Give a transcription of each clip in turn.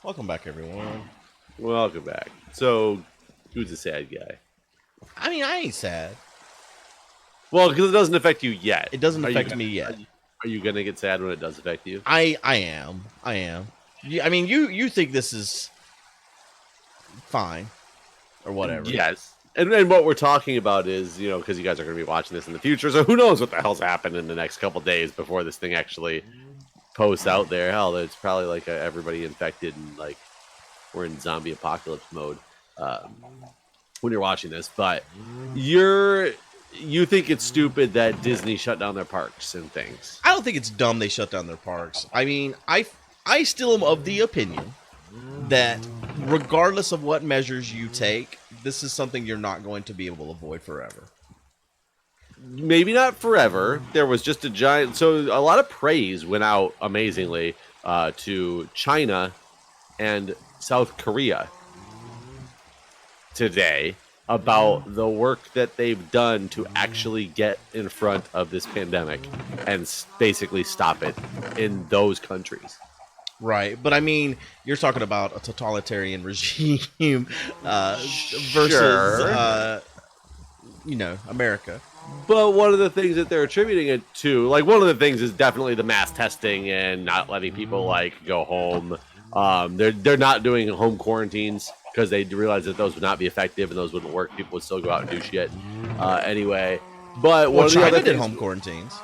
Welcome back, everyone. Welcome back. So, who's the sad guy? I mean, I ain't sad. Well, because it doesn't affect you yet. It doesn't Are you affect gonna, me are yet. you, are you gonna get sad when it does affect you? I am. I am. I mean, you think this is fine or whatever. Yes. And what we're talking about is, because you guys are going to be watching this in the future, so who knows what the hell's happened in the next couple days before this thing actually posts out there. Hell, it's probably like everybody infected and like we're in zombie apocalypse mode when you're watching this. But you think it's stupid that Disney shut down their parks and things. I don't think it's dumb they shut down their parks. I mean, I still am of the opinion that regardless of what measures you take, this is something you're not going to be able to avoid forever. Maybe not forever. There was just a giant. So a lot of praise went out amazingly to China and South Korea today about the work that they've done to actually get in front of this pandemic and basically stop it in those countries. Right, but I mean, you're talking about a totalitarian regime versus, Sure. America. But one of the things that they're attributing it to, like one of the things is definitely the mass testing and not letting people like go home. They're not doing home quarantines because they realize that those would not be effective and those wouldn't work. People would still go out and do shit anyway. But Well, one of the China other did things, home quarantines.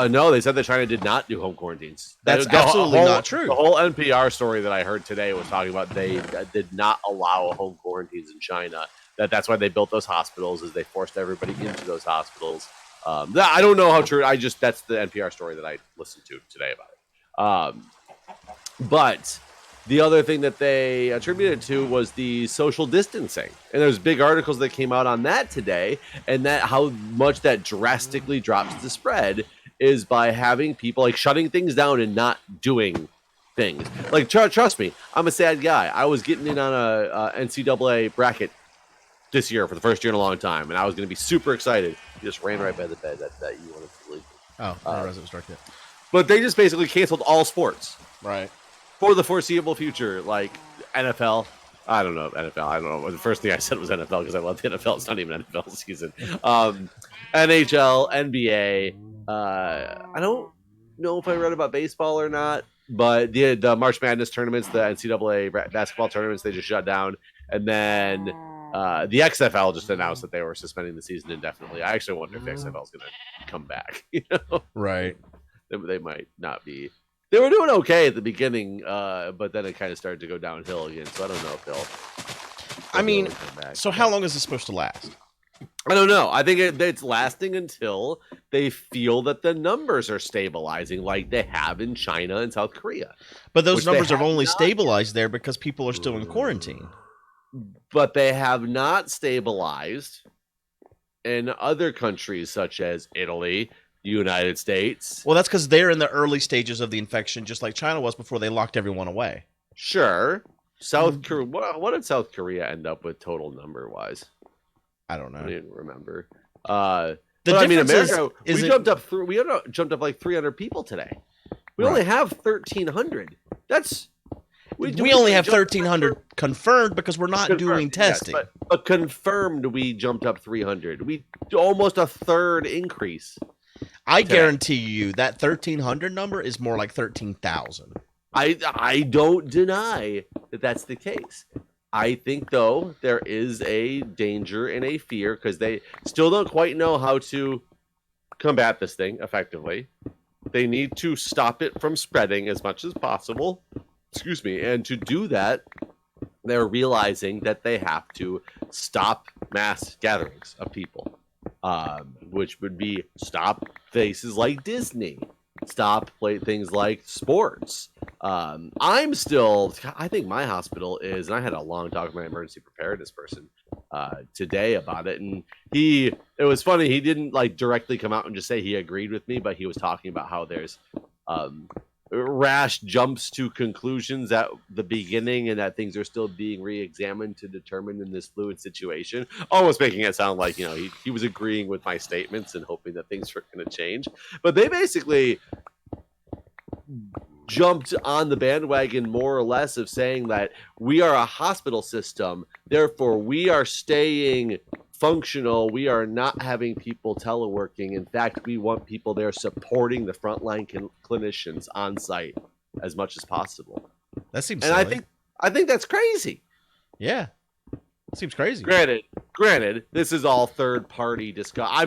no, they said that China did not do home quarantines. That's The absolutely not The true. whole NPR story that I heard today was talking about they did not allow home quarantines in China. That's why they built those hospitals, is they forced everybody into those hospitals. I don't know how true. That's the NPR story that I listened to today about it. But the other thing that they attributed to was the social distancing, and there's big articles that came out on that today, and that how much that drastically drops the spread is by having people like shutting things down and not doing things. Like trust me, I'm a sad guy. I was getting in on a NCAA bracket this year for the first year in a long time, and I was going to be super excited. You just ran right by the bed that you wanted to leave. Oh, I realized it was dark yet. But they just basically canceled all sports Right. for the foreseeable future, like NFL. I don't know NFL. I don't know. The first thing I said was NFL because I love the NFL. It's not even NFL season. NHL, NBA. I don't know if I read about baseball or not, but the March Madness tournaments, the NCAA basketball tournaments, they just shut down, and then the XFL just announced that they were suspending the season indefinitely. I actually wonder if the XFL is going to come back. Right. They might not be. They were doing okay at the beginning, but then it kind of started to go downhill again. So I don't know if they'll I mean, come back. so how long is this supposed to last? I don't know. I think it's lasting until they feel that the numbers are stabilizing, like they have in China and South Korea. But those Which they numbers have have only not. stabilized there because people are still in quarantine. But they have not stabilized in other countries such as Italy, the United States. Well, that's because they're in the early stages of the infection, just like China was before they locked everyone away. Sure. South Korea. What did South Korea end up with total number wise? I don't know. I didn't remember. The But I mean, difference America, is we jumped up through. We jumped up like 300 people today. We Right. only have 1,300. That's we only have jumped 1,300 confirmed because we're not doing yes, testing. but confirmed, we jumped up 300. We almost a third increase. I today. guarantee you that 1,300 number is more like 13,000. I don't deny that that's the case. I think, though, there is a danger and a fear because they still don't quite know how to combat this thing effectively. They need to stop it from spreading as much as possible. Excuse me. And to do that, they're realizing that they have to stop mass gatherings of people, which would be stop places like Disney, stop things like sports. I think my hospital is, and I had a long talk with my emergency preparedness person today about it, and it was funny. He didn't like directly come out and just say he agreed with me, but he was talking about how there's rash jumps to conclusions at the beginning and that things are still being re-examined to determine in this fluid situation, almost making it sound like he was agreeing with my statements and hoping that things were going to change. But they basically jumped on the bandwagon more or less of saying that we are a hospital system, therefore we are staying functional. We are not having people teleworking. In fact, we want people there supporting the frontline clinicians on site as much as possible. That seems and silly. I think that's crazy. Yeah. Seems crazy. Granted, this is all third party discuss.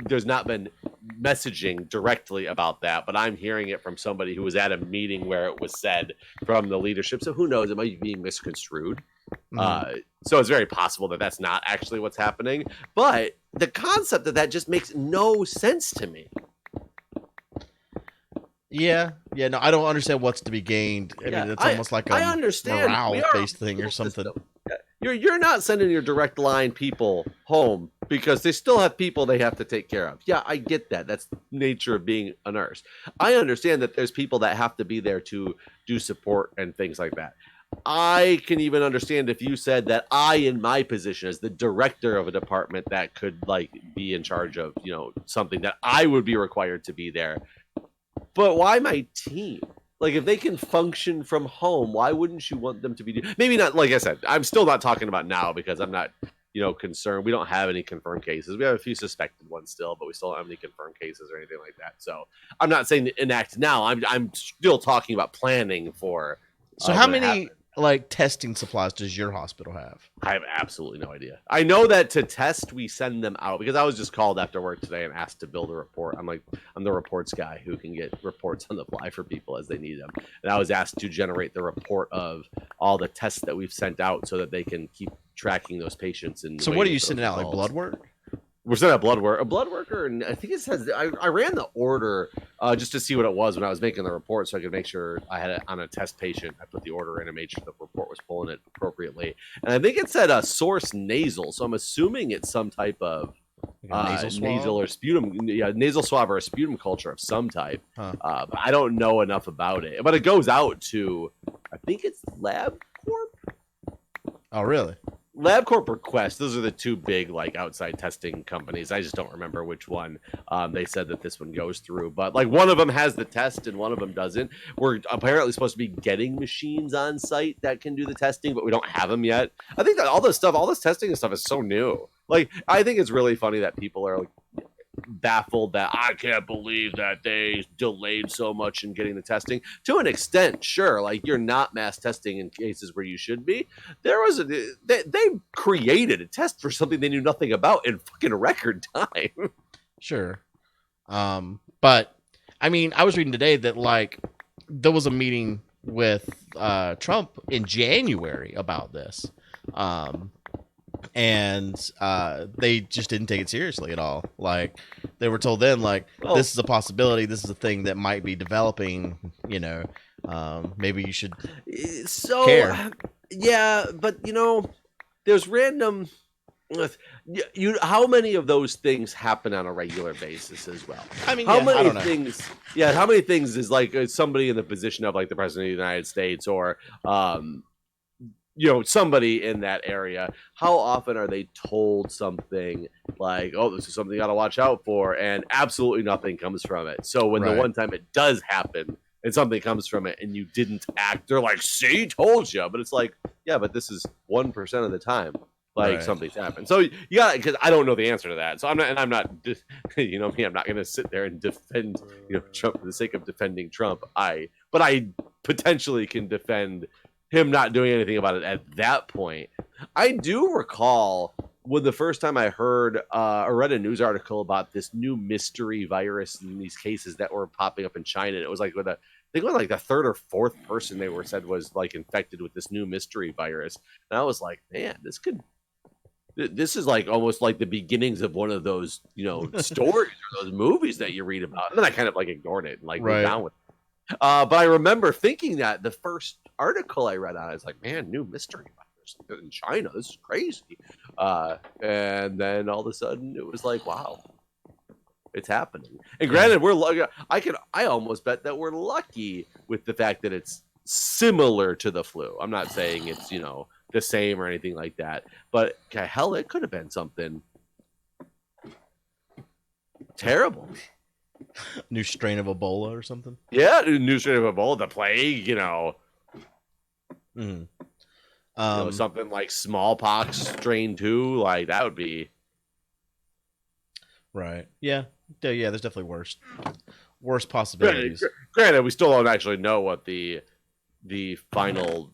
There's not been messaging directly about that, but I'm hearing it from somebody who was at a meeting where it was said from the leadership. So who knows? It might be being misconstrued. So it's very possible that that's not actually what's happening. But the concept of that just makes no sense to me. Yeah, no, I don't understand what's to be gained. I mean, it's almost like a morale-based thing or something. You're not sending your direct line people home because they still have people they have to take care of. Yeah, I get that. That's the nature of being a nurse. I understand that there's people that have to be there to do support and things like that. I can even understand if you said that I, in my position as the director of a department that could like be in charge of, something that I would be required to be there. But why my team? Like, if they can function from home, why wouldn't you want them to be? Maybe not. Like I said, I'm still not talking about now because I'm not, concerned. We don't have any confirmed cases. We have a few suspected ones still, but we still don't have any confirmed cases or anything like that. So I'm not saying to enact now. I'm still talking about planning for. So how many testing supplies does your hospital have? I have absolutely no idea. I know that to test, we send them out because I was just called after work today and asked to build a report. I'm the reports guy who can get reports on the fly for people as they need them. And I was asked to generate the report of all the tests that we've sent out so that they can keep tracking those patients. And so what are you sending out? Like blood work? We're sending out a blood worker, and I think it says I ran the order just to see what it was when I was making the report, so I could make sure I had it on a test patient. I put the order in and made sure the report was pulling it appropriately. And I think it said a source nasal, so I'm assuming it's some type of nasal or sputum, nasal swab or a sputum culture of some type. But I don't know enough about it. But it goes out to, I think it's LabCorp. Oh, really? LabCorp or Quest, those are the two big outside testing companies. I just don't remember which one they said that this one goes through. But one of them has the test and one of them doesn't. We're apparently supposed to be getting machines on site that can do the testing, but we don't have them yet. I think that all this testing and stuff is so new. I think it's really funny that people are baffled that I can't believe that they delayed so much in getting the testing. To an extent, sure, you're not mass testing in cases where you should be. They created a test for something they knew nothing about in fucking record time. Sure. But I mean, I was reading today that there was a meeting with Trump in January about this. And they just didn't take it seriously at all. They were told then, this is a possibility. This is a thing that might be developing. Maybe you should care. Yeah, but there's random. How many of those things happen on a regular basis as well? I mean, how many things? Yeah, how many things is somebody in the position of the president of the United States or somebody in that area, how often are they told something this is something you got to watch out for, and absolutely nothing comes from it? So when the one time it does happen and something comes from it and you didn't act, they're like, see, told you. But it's yeah, but this is 1% of the time something's happened. So you got, because I don't know the answer to that. So I'm not I'm not going to sit there and defend Trump for the sake of defending Trump. But I potentially can defend him not doing anything about it at that point. I do recall when the first time I heard or read a news article about this new mystery virus in these cases that were popping up in China. It was with I think it was the third or fourth person they were said was infected with this new mystery virus. And I was like, man, this is almost like the beginnings of one of those, stories or those movies that you read about. And then I kind of ignored it and moved down with it. But I remember thinking that the first article I read on it, it's man, new mystery virus in China. This is crazy. And then all of a sudden it was wow, it's happening. And granted, we're lucky. I almost bet that we're lucky with the fact that it's similar to the flu. I'm not saying it's, the same or anything like that. But hell, it could have been something terrible. New strain of Ebola or something. Yeah, new strain of Ebola, the plague, Mm. Something like smallpox strain 2, like that would be right. Yeah. Yeah. There's definitely worse possibilities. Granted, we still don't actually know what the final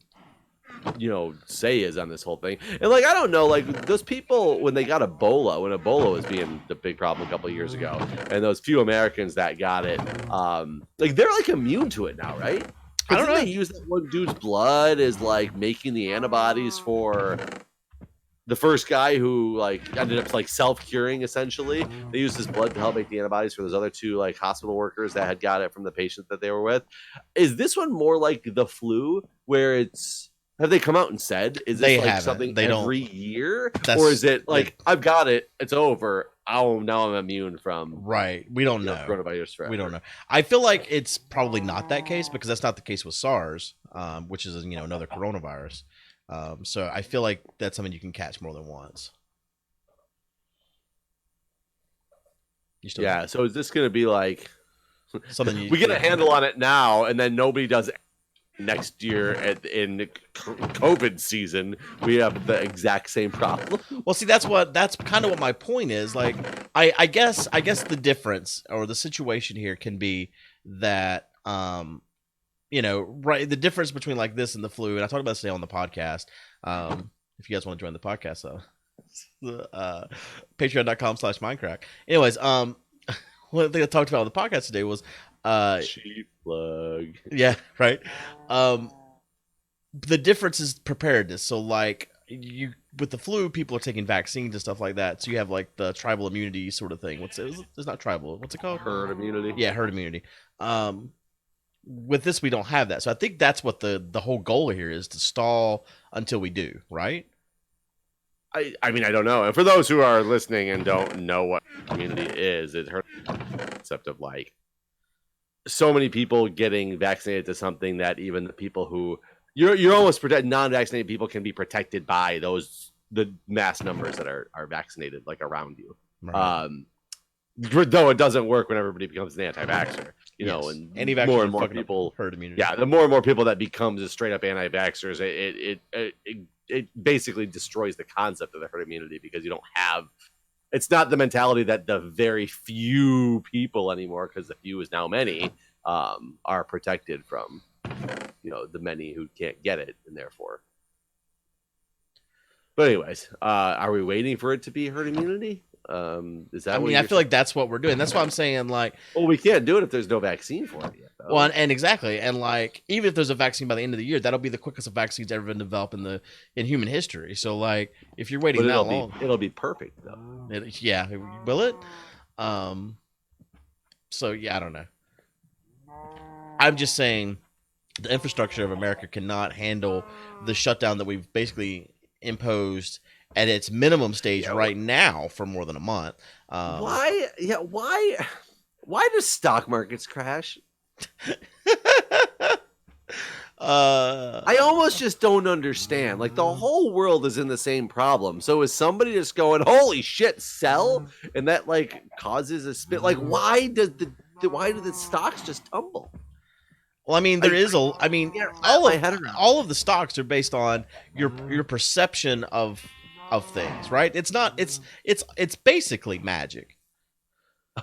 say is on this whole thing. And like I don't know, like those people when they got Ebola, when Ebola was being the big problem a couple of years ago, and those few Americans that got it, like they're like immune to it now, right? I don't know. They use that one dude's blood as like making the antibodies for the first guy who like ended up like self-curing essentially. They used his blood to help make the antibodies for those other two like hospital workers that had got it from the patient that they were with. Is this one more like the flu where it's have they come out and said is this like something they every year or is it like I've got it, it's over, oh now I'm immune from we don't know coronavirus forever. We don't know. I feel like it's probably not that case because that's not the case with SARS, which is another coronavirus. So I feel like that's something you can catch more than once. Yeah. So is this going to be like something we get a handle on it now, and then nobody does it next year in COVID season? We have the exact same problem. Well, see, that's kind of what my point is. Like, I guess the difference or the situation here can be that right, the difference between like this and the flu, and I talked about this today on the podcast. If you guys want to join the podcast, patreon.com/Mindcrack. Anyways, one thing I talked about on the podcast today was cheap plug. Yeah, right. The difference is preparedness. So like with the flu, people are taking vaccines and stuff like that. So you have like the tribal immunity sort of thing. It's not tribal. What's it called? Herd immunity. Yeah, herd immunity. With this, we don't have that. So I think that's what the whole goal here is, to stall until we do, right? I mean, I don't know. And for those who are listening and don't know what immunity is, it's her concept of like so many people getting vaccinated to something that even the people who you're almost protect non-vaccinated people can be protected by the mass numbers that are vaccinated like around you. Right. Though it doesn't work when everybody becomes an anti-vaxxer, and more and more people herd immunity. Yeah, the more and more people that becomes a straight up anti-vaxxers, it basically destroys the concept of the herd immunity because you don't have. It's not the mentality that the very few people anymore, because the few is now many, are protected from, the many who can't get it, and therefore. But anyways, are we waiting for it to be herd immunity? Is that? I mean, I feel like that's what we're doing. That's why I'm saying, like, well, we can't do it if there's no vaccine for it yet. Though. Well, and exactly, and like, even if there's a vaccine by the end of the year, that'll be the quickest of vaccines ever been developed in human history. So, like, if you're waiting that long, it'll be perfect though. Will it? So yeah, I don't know. I'm just saying, the infrastructure of America cannot handle the shutdown that we've basically imposed at its minimum stage right now for more than a month. Why do stock markets crash? I almost just don't understand. Like, the whole world is in the same problem. So is somebody just going, holy shit, sell? And that like causes a spit. Like, why do the stocks just tumble? Well, I mean, all of the stocks are based on your perception of things, right? It's basically magic.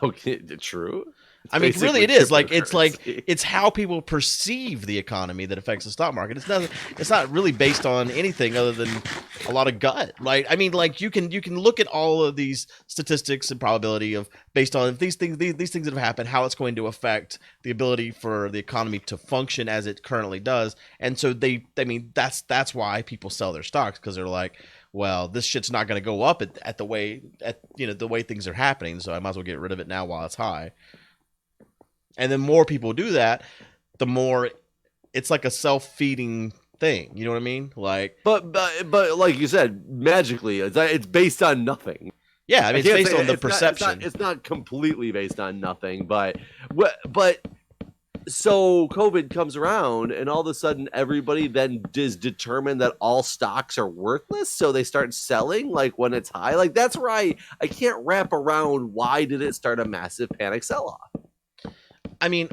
Okay, true. I mean, really, it is it's how people perceive the economy that affects the stock market. It's not really based on anything other than a lot of gut, right? I mean, like you can look at all of these statistics and probability of based on these things that have happened, how it's going to affect the ability for the economy to function as it currently does, and so that's why people sell their stocks, because they're like, well, this shit's not going to go up at the way things are happening, so I might as well get rid of it now while it's high. And then more people do that, the more it's like a self-feeding thing. You know what I mean? Like, but like you said, magically, it's based on nothing. Yeah, I mean, it's based on the perception. It's not completely based on nothing, but so COVID comes around, and all of a sudden, everybody then is determined that all stocks are worthless, so they start selling like when it's high. Like, that's where I can't wrap around why did it start a massive panic sell-off. I mean,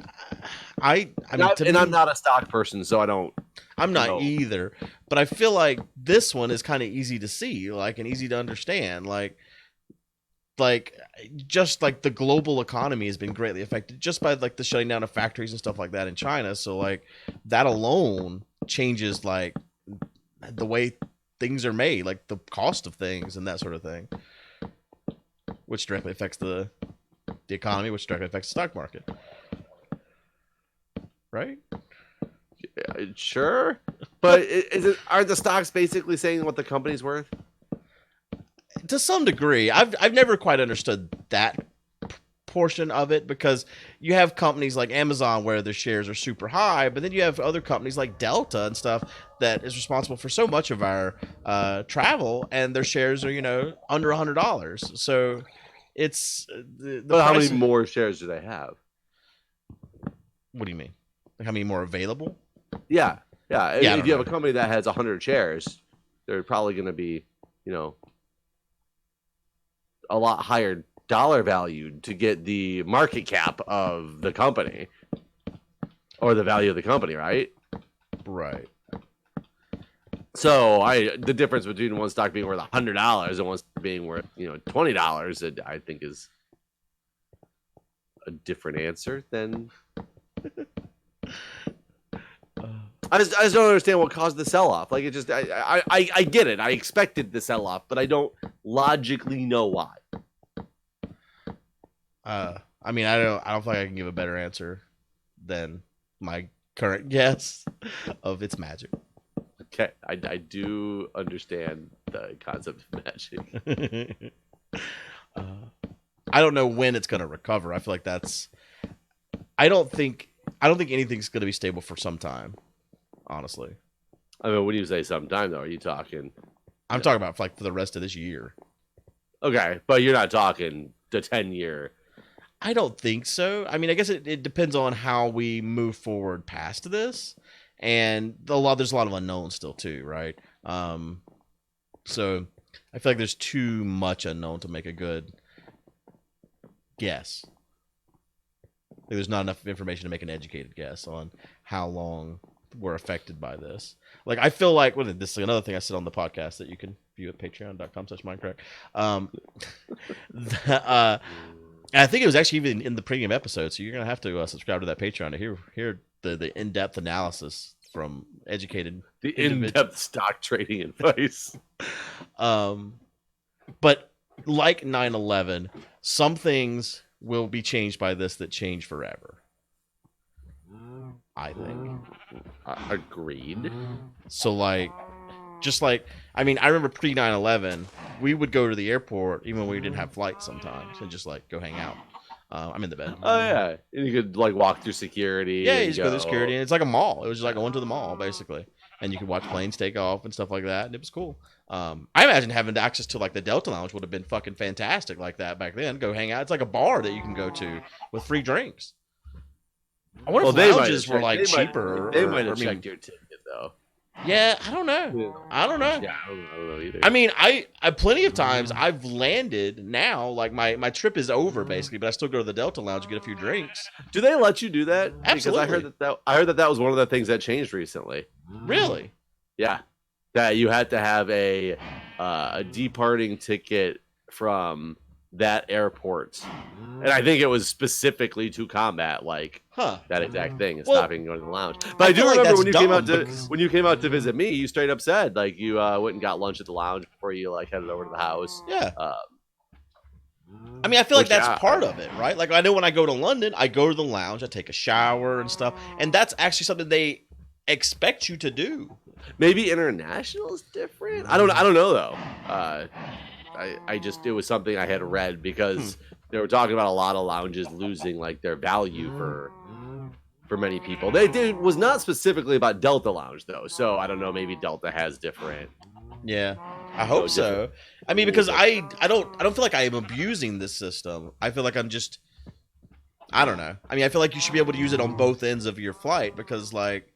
I'm not a stock person, so I don't. I'm not either. But I feel like this one is kind of easy to see, like, and easy to understand, like just like the global economy has been greatly affected just by like the shutting down of factories and stuff like that in China. So like that alone changes like the way things are made, like the cost of things and that sort of thing, which directly affects the economy, which directly affects the stock market. Right? Yeah, sure. But are the stocks basically saying what the company's worth? To some degree. I've never quite understood that portion of it, because you have companies like Amazon where their shares are super high, but then you have other companies like Delta and stuff that is responsible for so much of our travel, and their shares are, you know, under $100. So it's but how many more shares do they have? What do you mean? Like how many more available? Yeah. If you have a company that has 100 shares, they're probably going to be, you know, a lot higher dollar value to get the market cap of the company or the value of the company, right? Right. So the difference between one stock being worth $100 and one being worth, you know, $20, I think is a different answer than. I just don't understand what caused the sell-off. Like, it just, I get it. I expected the sell-off, but I don't logically know why. I mean, I don't think I can give a better answer than my current guess of it's magic. Okay, I do understand the concept of magic. I don't know when it's going to recover. I feel like I don't think anything's going to be stable for some time, honestly. I mean, when you say sometime, though, are you talking? I'm talking about like for the rest of this year. Okay, but you're not talking the 10-year. I don't think so. I mean, I guess it depends on how we move forward past this, and there's a lot of unknowns still too, right? So I feel like there's too much unknown to make a good guess. Like, there's not enough information to make an educated guess on how long we're affected by this. Like, I feel like this is another thing I said on the podcast that you can view at patreon.com/Mindcrack. I think it was actually even in the premium episode, so you're gonna have to subscribe to that Patreon to hear the in-depth analysis from educated, the in-depth stock trading advice. But like 9/11, some things will be changed by this that change forever. I think. Agreed. So like, just like, I mean, I remember pre 9/11, we would go to the airport even when we didn't have flights sometimes and just like go hang out. I'm in the bed. Oh yeah, and you could like walk through security. Yeah, you just go through security, and it's like a mall. It was just like going to the mall basically, and you could watch planes take off and stuff like that, and it was cool. I imagine having access to like the Delta Lounge would have been fucking fantastic like that back then. Go hang out. It's like a bar that you can go to with free drinks. I wonder if lounges were like cheaper. They might have checked your ticket though. Yeah, I don't know. I don't know. Yeah, I don't know either. I mean, I plenty of times I've landed now, like my trip is over basically, but I still go to the Delta Lounge and get a few drinks. Do they let you do that? Absolutely. Because I heard that was one of the things that changed recently. Really? Yeah, that you had to have a departing ticket from that airport, and I think it was specifically to combat that exact thing and stopping going to the lounge. But I do remember when you came out to visit me, you straight up said like you went and got lunch at the lounge before you like headed over to the house. Yeah. I mean, I feel like that's part of it, right? Like I know when I go to London, I go to the lounge, I take a shower and stuff, and that's actually something they expect you to do. Maybe international is different. I don't know though. It was something I had read because they were talking about a lot of lounges losing like their value for many people. It was not specifically about Delta Lounge though, so I don't know. Maybe Delta has different. Yeah, I hope so. I mean, because I don't feel like I am abusing this system. I feel like I'm just, I don't know. I mean, I feel like you should be able to use it on both ends of your flight because like,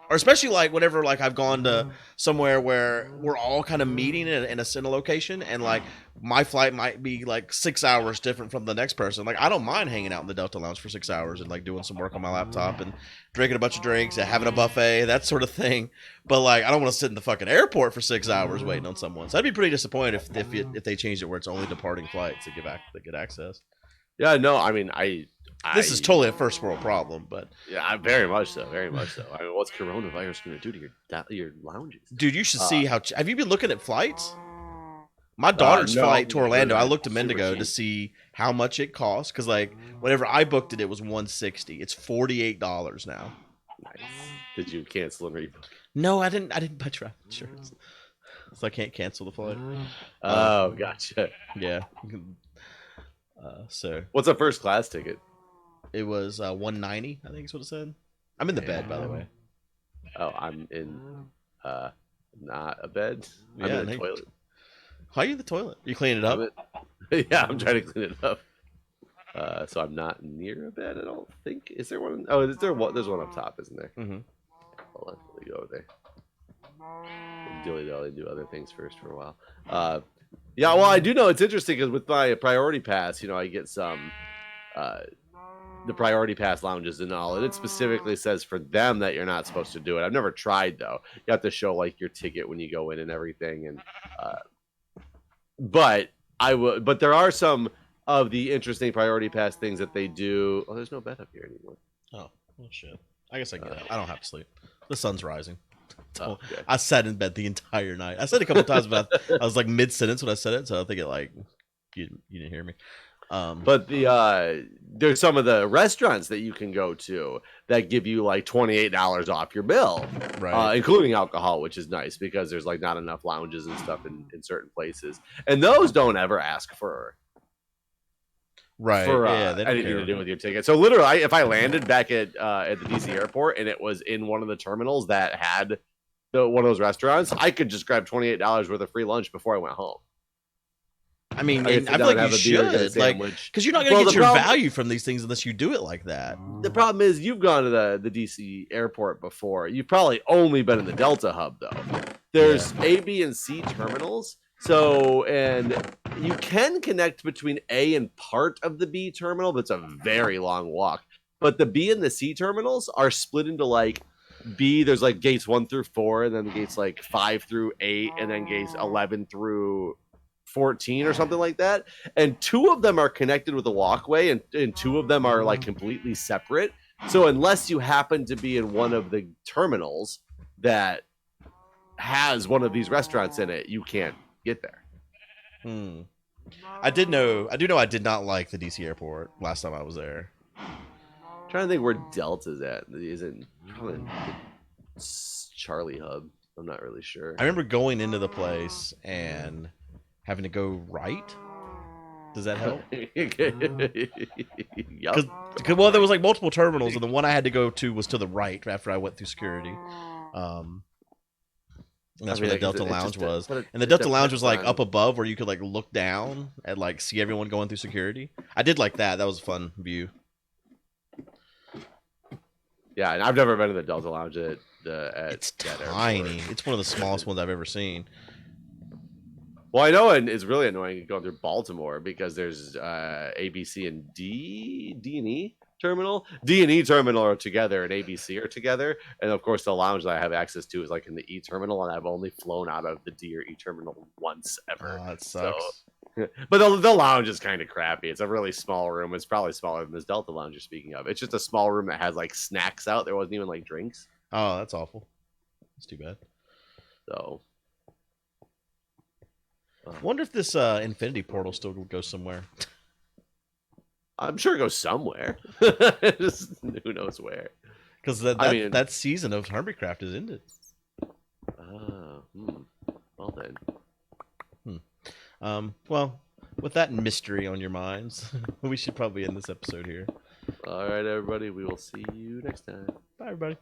Or especially like whenever like I've gone to somewhere where we're all kind of meeting in a location, and like my flight might be like 6 hours different from the next person. Like I don't mind hanging out in the Delta Lounge for 6 hours and like doing some work on my laptop and drinking a bunch of drinks and having a buffet, that sort of thing. But like I don't want to sit in the fucking airport for 6 hours waiting on someone. So I'd be pretty disappointed if they changed it where it's only departing flights that get access. Yeah, no, I mean, this is totally a first world problem, but yeah, very much so, very much so. I mean, what's coronavirus going to do to your lounges? Dude, you should see how. Have you been looking at flights? My daughter's flight to Orlando, I looked a minute ago to see how much it cost, because like whenever I booked it, it was $160. It's $48 now. Nice. Did you cancel and rebook? No, I didn't buy travel insurance, so I can't cancel the flight. Oh, gotcha. Yeah. So what's a first class ticket? It was $190, I think is what it said. I'm in the bed, by the way. Oh, I'm in not a bed. I'm Yeah, in a toilet. How are you in the toilet? You clean it up? Yeah, I'm trying to clean it up. So I'm not near a bed, I don't think. Is there one? Oh, is there one? There's one up top, isn't there? Mm-hmm. Hold on, let me go over there. Dilly-dally, do other things first for a while. Yeah, well, I do know it's interesting because with my priority pass, I get some the priority pass lounges and all, and it specifically says for them that you're not supposed to do it. I've never tried though. You have to show like your ticket when you go in and everything, and but there are some of the interesting priority pass things that they do. Oh, there's no bed up here anymore. Oh, well, shit. I guess I get it. I don't have to sleep. The sun's rising. Oh, okay. I sat in bed the entire night. I said it a couple times, but I was like mid-sentence when I said it, so I think it like you didn't hear me. But there's some of the restaurants that you can go to that give you like $28 off your bill, right? Including alcohol, which is nice because there's like not enough lounges and stuff in certain places, and those don't ever ask for anything to do with your ticket. So literally, if I landed back at the DC airport and it was in one of the terminals that had one of those restaurants, I could just grab $28 worth of free lunch before I went home. I mean, I feel like you should, like, because you're not going to get your value from these things unless you do it like that. The problem is you've gone to the DC airport before. You've probably only been in the Delta hub, though. There's A, B, and C terminals. So, and you can connect between A and part of the B terminal, but it's a very long walk. But the B and the C terminals are split into like B, there's like gates 1 through 4, and then gates like 5 through 8, and then gates 11 through 14 or something like that. And 2 of them are connected with a walkway, and 2 of them are like completely separate. So unless you happen to be in one of the terminals that has one of these restaurants in it, you can't get there. I do know I did not like the DC airport last time I was there. I'm trying to think where Delta's at. Is it probably the Charlie Hub? I'm not really sure. I remember going into the place and having to go right. Does that help? Yep. Well, there was like multiple terminals, and the one I had to go to was to the right after I went through security. And that's where the Delta Lounge was. And the Delta Lounge was like up above where you could like look down and like see everyone going through security. I did like that. That was a fun view. Yeah, and I've never been to the Delta Lounge it's tiny. It's one of the smallest ones I've ever seen. Well, I know, and it's really annoying going through Baltimore because there's A, B, C, and D and E terminal. D and E terminal are together, and A, B, C are together. And of course, the lounge that I have access to is like in the E terminal, and I've only flown out of the D or E terminal once ever. Oh, that sucks. But the lounge is kind of crappy. It's a really small room. It's probably smaller than this Delta Lounge you're speaking of. It's just a small room that has like snacks out. There wasn't even like drinks. Oh, that's awful. That's too bad. So, I wonder if this Infinity Portal still goes somewhere. I'm sure it goes somewhere. Just who knows where? Because that season of Hermitcraft is ended. Well then. Well, with that mystery on your minds, we should probably end this episode here. All right, everybody. We will see you next time. Bye, everybody.